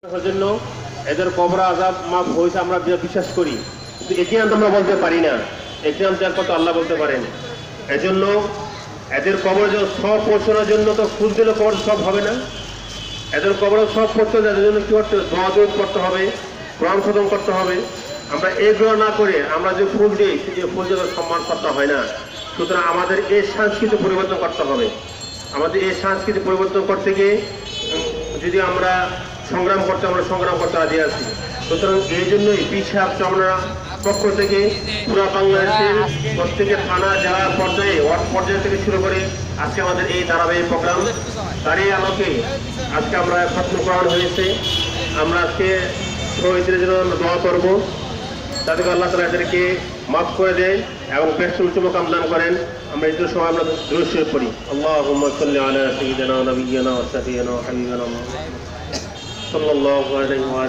জন্য এদের কবর আযাব মাফ হয়েছে আমরা বিশ্বাস করি, কিন্তু একিয়ান আমরা বলতে পারি না। একিয়ান যার কথা আল্লাহ বলতে পারেন। এজন্য এদের কবর সব পৌঁছানোর জন্য তো ফুল দিলে কবর সব হবে না। এদের কবর সব পৌঁছানো এদের জন্য কি করতে হবে? দোয়া দরুদ করতে হবে, কোরআন খতম করতে হবে। আমরা এগুলো না করে আমরা যে ফুল দিই সেই ফুল যেন সম্মান করতে হয় না। সুতরাং আমাদের এই সংস্কৃতি পরিবর্তন করতে হবে। আমাদের এই সংস্কৃতি পরিবর্তন করতে গিয়ে যদি আমরা সংগ্রাম করতে রাজি আছি। সুতরাং এই জন্যই পিছাপ চমড়া পক্ষ থেকে পুরো বাংলাদেশের প্রত্যেকে থানা জেলা পর্যায়ে ওয়ার্ড পর্যায় থেকে শুরু করে আজকে আমাদের এই ধারাবাহিক প্রোগ্রাম, তারই আলোকে আজকে আমরা খতম করানো হয়েছে। আমরা আজকে শহীদদের জন্য দোয়া করব, তাদেরকে আল্লাহ তাআলা এদেরকে মাফ করে দেয় এবং পেছন চুমক আমদান করেন। আমরা এই সময় আমরা দুরূদ শরীফ পড়ি। আল্লাহুম্মা সাল্লি আলা সাইয়্যিদিনা ওয়া নাবিয়্যিনা ওয়া শাফিঈনা ওয়া হাবিবিনা মুহাম্মদ সাল্লাল্লাহু আলাইহি ওয়া